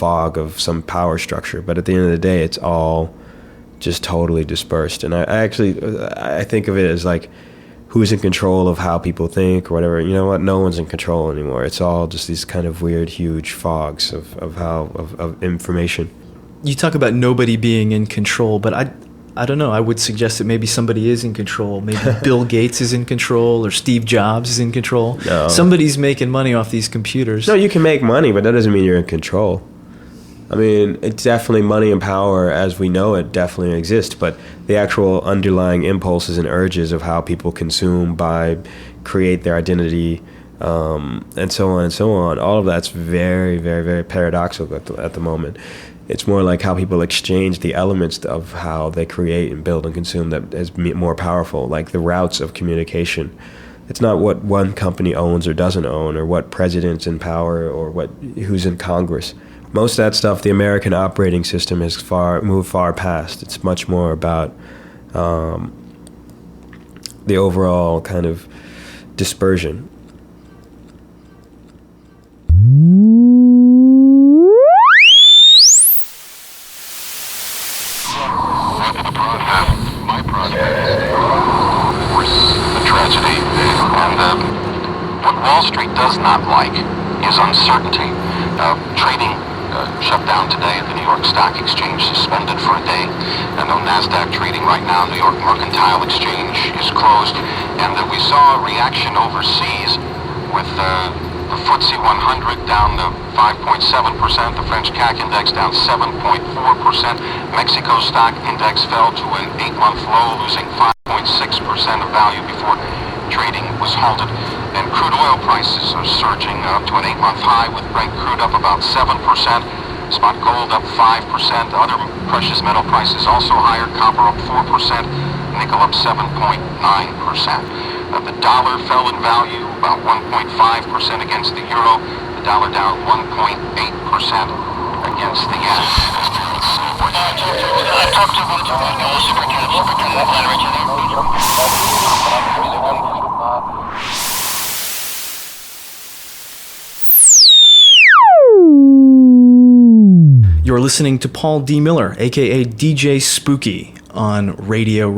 fog of some power structure. But at the end of the day, it's all just totally dispersed. And I think of it as like, who's in control of how people think or whatever. You know what? No one's in control anymore. It's all just these kind of weird, huge fogs of information. You talk about nobody being in control, but I don't know. I would suggest that maybe somebody is in control. Maybe Bill Gates is in control, or Steve Jobs is in control. No. Somebody's making money off these computers. No, you can make money, but that doesn't mean you're in control. I mean, it's definitely money and power as we know it definitely exists, but the actual underlying impulses and urges of how people consume, buy, create their identity, and so on, all of that's very, very, very paradoxical at the moment. It's more like how people exchange the elements of how they create and build and consume that is more powerful, like the routes of communication. It's not what one company owns or doesn't own, or what president's in power, or who's in Congress. Most of that stuff, the American operating system has moved far past. It's much more about the overall kind of dispersion. My process was a tragedy, and what Wall Street does not like is uncertainty. Trading shut down today at the New York Stock Exchange, suspended for a day. And no NASDAQ trading right now. New York Mercantile Exchange is closed. And we saw a reaction overseas with the FTSE 100 down to 5.7%, the French CAC index down 7.4%. Mexico stock index fell to an 8-month low, losing 5.6% of value before trading was halted. And crude oil prices are surging up to an 8-month high, with Brent crude up about 7%, spot gold up 5%, other precious metal prices also higher, copper up 4%, nickel up 7.9%. The dollar fell in value about 1.5% against the euro, the dollar down 1.8% against the yen. You're listening to Paul D. Miller, aka DJ Spooky, on Radio.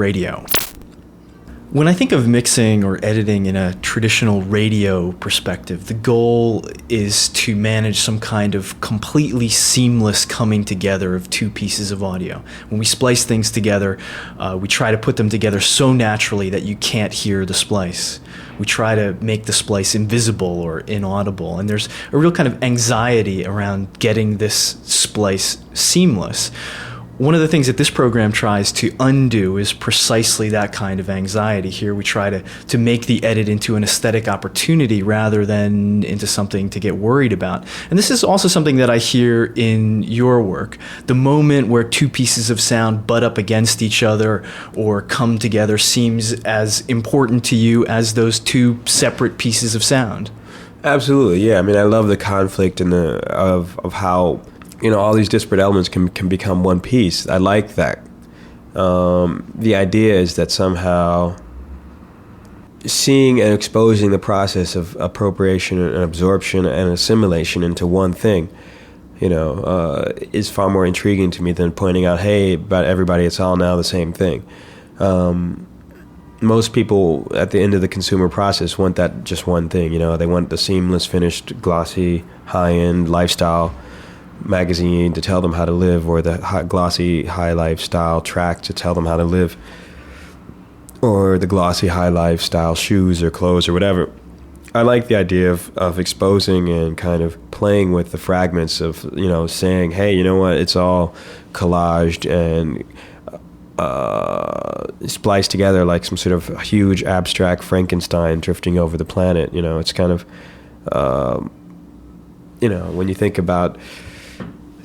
When I think of mixing or editing in a traditional radio perspective, the goal is to manage some kind of completely seamless coming together of two pieces of audio. When we splice things together, we try to put them together so naturally that you can't hear the splice. We try to make the splice invisible or inaudible, and there's a real kind of anxiety around getting this splice seamless. One of the things that this program tries to undo is precisely that kind of anxiety. Here we try to make the edit into an aesthetic opportunity rather than into something to get worried about. And this is also something that I hear in your work. The moment where two pieces of sound butt up against each other or come together seems as important to you as those two separate pieces of sound. Absolutely, yeah. I mean, I love the conflict and of how, you know, all these disparate elements can become one piece. I like that. The idea is that somehow seeing and exposing the process of appropriation and absorption and assimilation into one thing, you know, is far more intriguing to me than pointing out, hey, about everybody, it's all now the same thing. Most people at the end of the consumer process want that just one thing, you know. They want the seamless, finished, glossy, high-end lifestyle magazine to tell them how to live, or the glossy high lifestyle track to tell them how to live, or the glossy high lifestyle shoes or clothes or whatever. I like the idea of exposing and kind of playing with the fragments of, you know, saying, hey, you know what, it's all collaged and spliced together like some sort of huge abstract Frankenstein drifting over the planet. You know, it's kind of you know, when you think about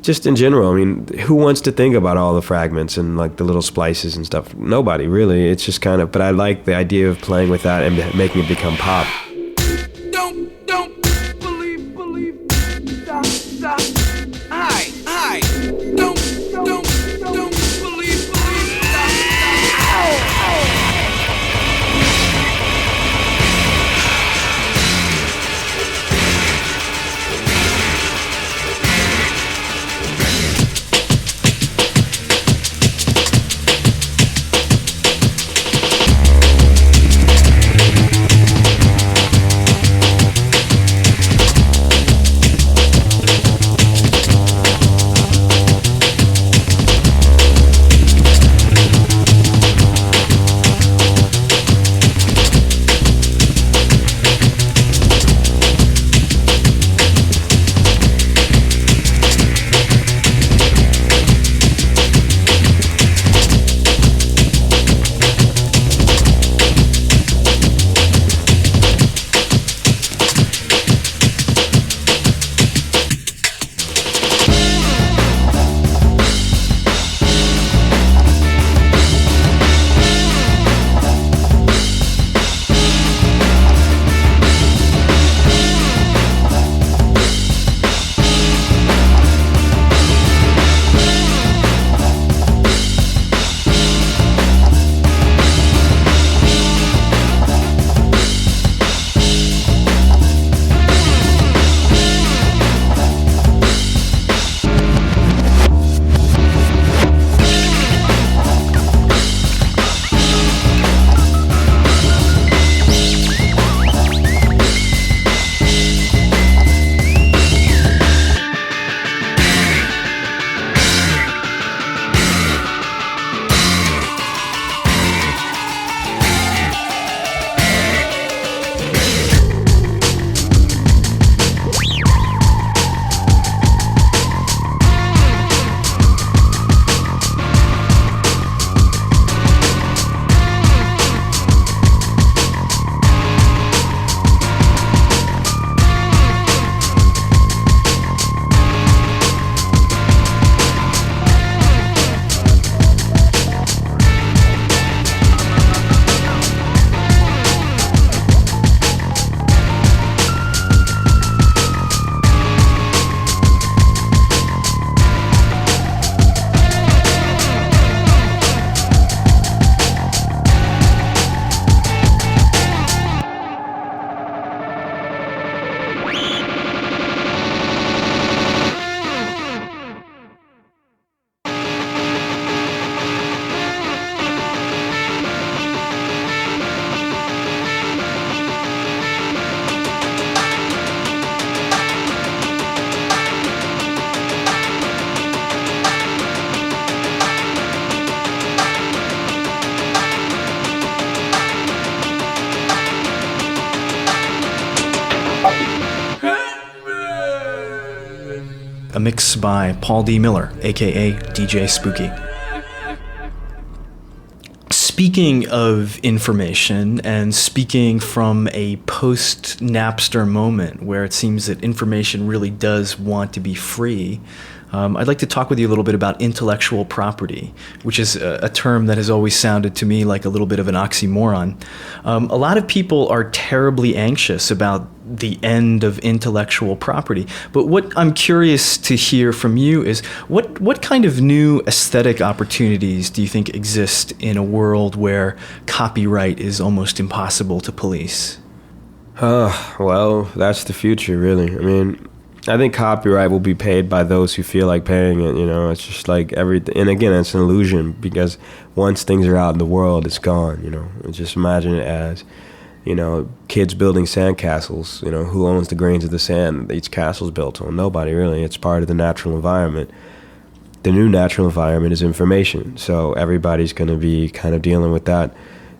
just in general, I mean, who wants to think about all the fragments and like the little splices and stuff? Nobody really. It's just kind of, but I like the idea of playing with that and making it become pop. Don't believe, stop. Hi. Don't believe, stop. mix by Paul D. Miller, aka DJ Spooky. Speaking of information, and speaking from a post-Napster moment where it seems that information really does want to be free, I'd like to talk with you a little bit about intellectual property, which is a term that has always sounded to me like a little bit of an oxymoron. A lot of people are terribly anxious about the end of intellectual property, but what I'm curious to hear from you is what kind of new aesthetic opportunities do you think exist in a world where copyright is almost impossible to police? Well, that's the future, really. I mean, I think copyright will be paid by those who feel like paying it, It's just like everything. And again, it's an illusion because once things are out in the world, it's gone, Just imagine it as, kids building sandcastles, who owns the grains of the sand that each castle's built on? Nobody, really. It's part of the natural environment. The new natural environment is information, so everybody's going to be kind of dealing with that.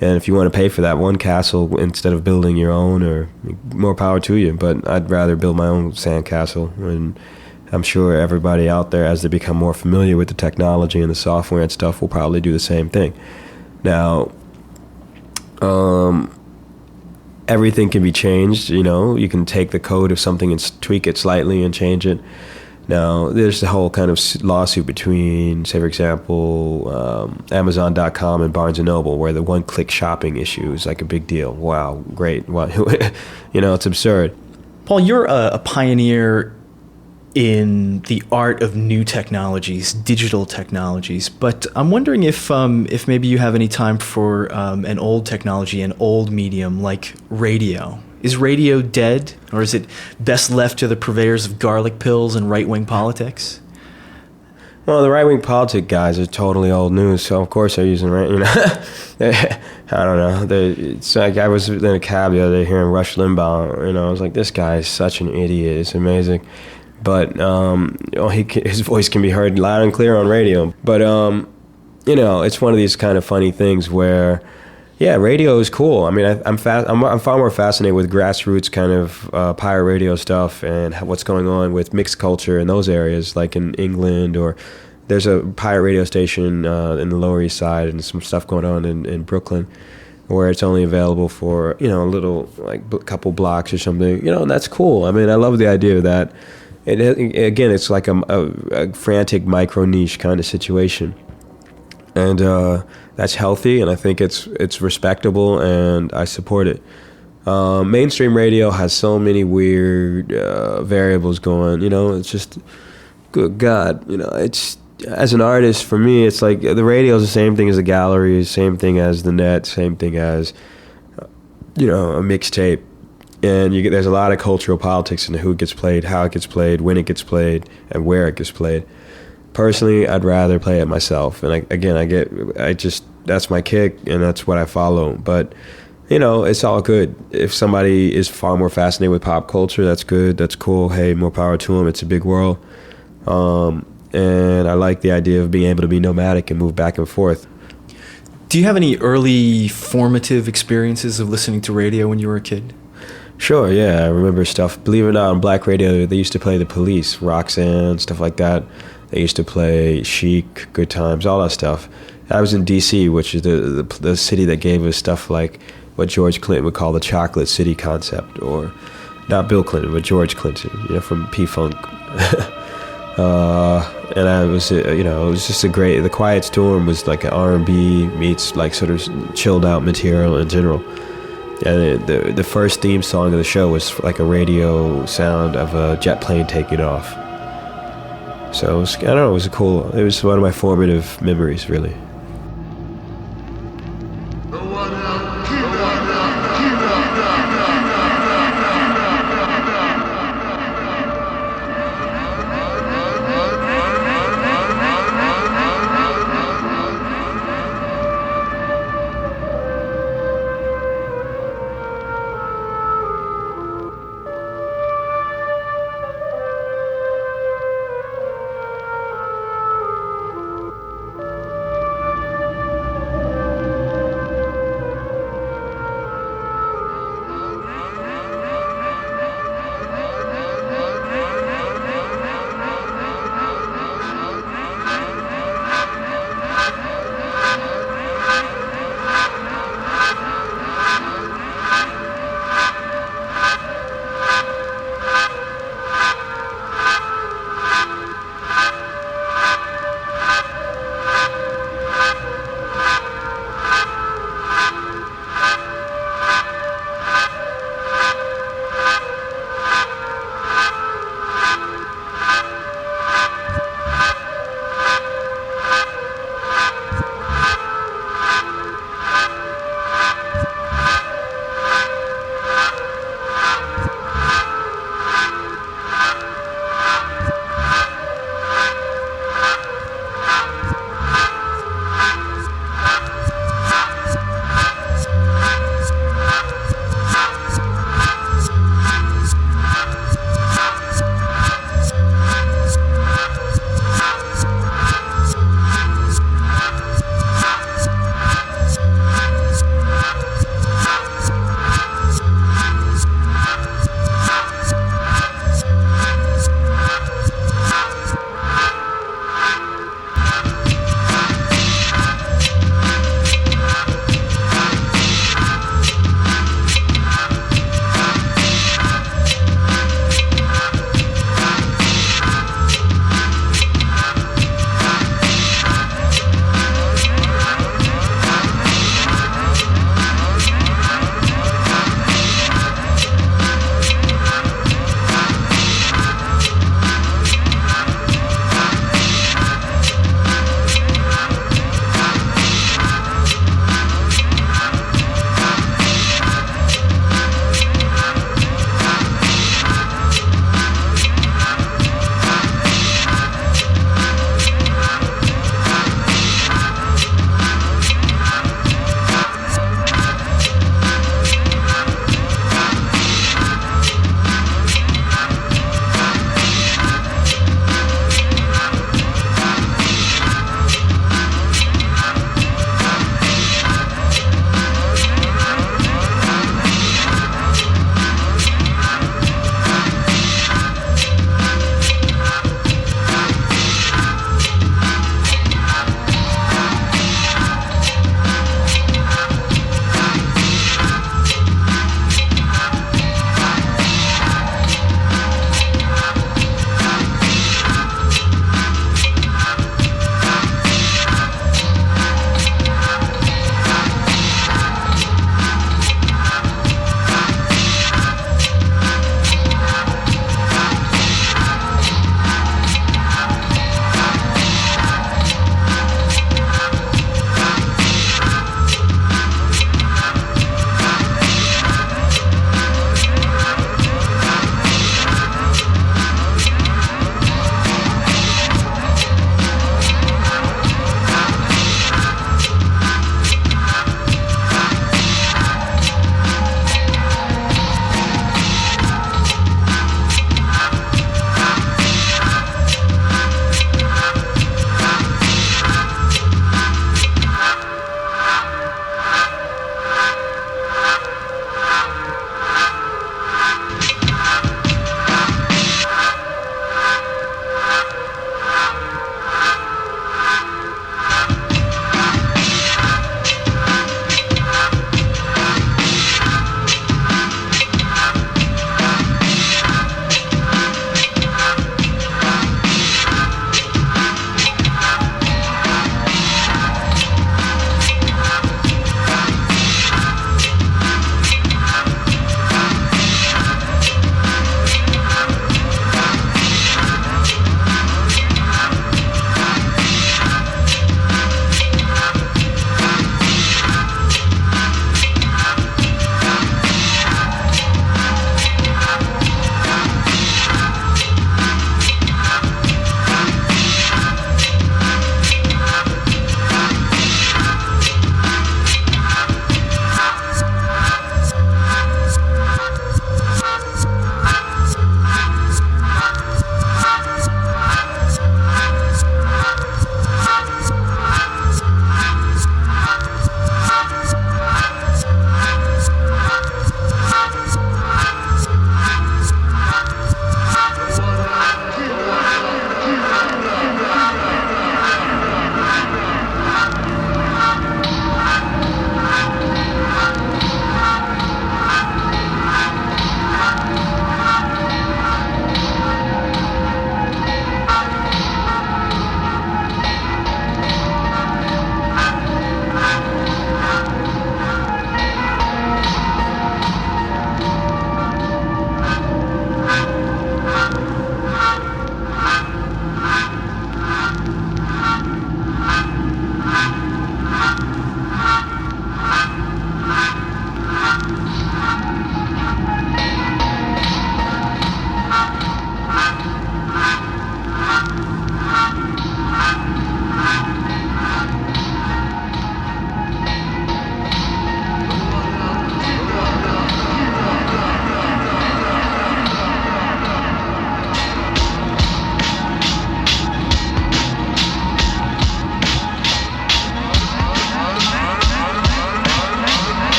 And if you want to pay for that one castle instead of building your own, or more power to you. But I'd rather build my own sandcastle. And I'm sure everybody out there, as they become more familiar with the technology and the software and stuff, will probably do the same thing. Now, everything can be changed. You can take the code of something and tweak it slightly and change it. Now, there's the whole kind of lawsuit between, say, for example, Amazon.com and Barnes & Noble, where the one-click shopping issue is like a big deal. Wow, great. Wow. It's absurd. Paul, you're a pioneer in the art of new technologies, digital technologies, but I'm wondering if maybe you have any time for an old technology, an old medium like radio. Is radio dead, or is it best left to the purveyors of garlic pills and right-wing politics? Well, the right-wing politic guys are totally old news, so of course they're using I don't know. It's like I was in a cab the other day hearing Rush Limbaugh, I was like, this guy is such an idiot. It's amazing. But, his voice can be heard loud and clear on radio. But, it's one of these kind of funny things where, yeah, radio is cool. I mean, I'm far more fascinated with grassroots kind of pirate radio stuff and what's going on with mixed culture in those areas, like in England, or there's a pirate radio station in the Lower East Side and some stuff going on in Brooklyn where it's only available for, a little, like, couple blocks or something, and that's cool. I mean, I love the idea of that. Again, it's like a frantic micro niche kind of situation. And that's healthy, and I think it's respectable, and I support it. Mainstream radio has so many weird variables going. It's just, good God, it's, as an artist, for me, it's like the radio is the same thing as the gallery, same thing as the net, same thing as, a mixtape. And there's a lot of cultural politics in who it gets played, how it gets played, when it gets played, and where it gets played. Personally, I'd rather play it myself. And that's my kick, and that's what I follow. But, it's all good. If somebody is far more fascinated with pop culture, that's good, that's cool. Hey, more power to them. It's a big world. And I like the idea of being able to be nomadic and move back and forth. Do you have any early formative experiences of listening to radio when you were a kid? Sure, yeah. I remember stuff. Believe it or not, on Black radio, they used to play The Police, Roxanne, stuff like that. They used to play Chic, Good Times, all that stuff. I was in D.C., which is the city that gave us stuff like what George Clinton would call the chocolate city concept, or not Bill Clinton, but George Clinton, from P-Funk. And I was, it was just The Quiet Storm was like an R&B meets like sort of chilled out material in general. And the first theme song of the show was like a radio sound of a jet plane taking off. So it was one of my formative memories, really.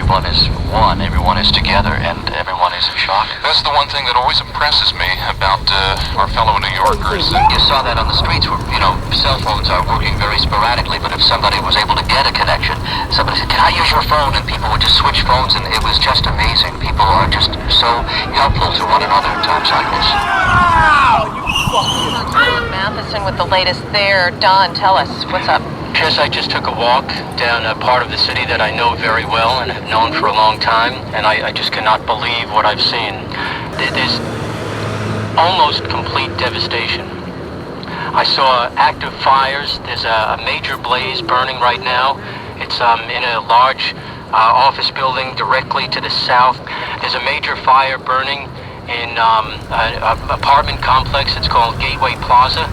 everyone is one, everyone is together, and everyone is in shock. That's the one thing that always impresses me about our fellow New Yorkers. You saw that on the streets where, cell phones are working very sporadically, but if somebody was able to get a connection, somebody said, "Can I use your phone?" And people would just switch phones, and it was just amazing. People are just so helpful to one another in times like this. Matheson with the latest there. Don, tell us, what's up? Yes, I just took a walk down a part of the city that I know very well and have known for a long time, and I just cannot believe what I've seen. There's almost complete devastation. I saw active fires. There's a major blaze burning right now. It's in a large office building directly to the south. There's a major fire burning in an apartment complex. It's called Gateway Plaza.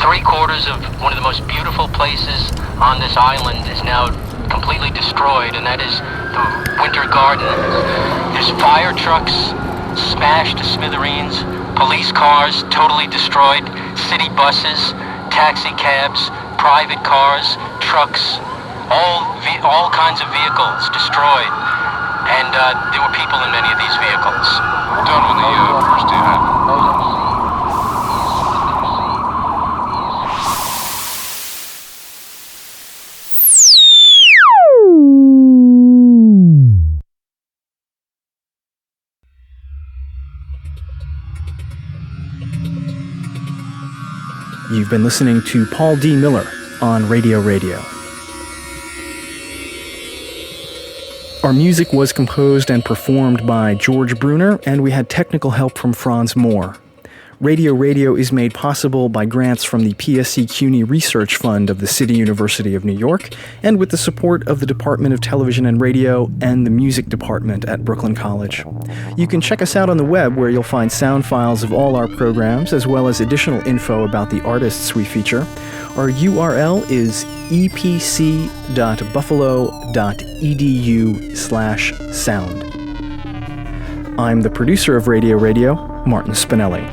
3/4 of one of the most beautiful places on this island is now completely destroyed, and that is the Winter Garden. There's fire trucks smashed to smithereens, police cars totally destroyed, city buses, taxi cabs, private cars, trucks, all kinds of vehicles destroyed. And there were people in many of these vehicles. Done when the first day happened. You've been listening to Paul D. Miller on Radio. Our music was composed and performed by George Bruner, and we had technical help from Franz Moore. Radio is made possible by grants from the PSC CUNY Research Fund of the City University of New York, and with the support of the Department of Television and Radio and the Music Department at Brooklyn College. You can check us out on the web, where you'll find sound files of all our programs, as well as additional info about the artists we feature. Our URL is epc.buffalo.edu/sound. I'm the producer of Radio, Martin Spinelli.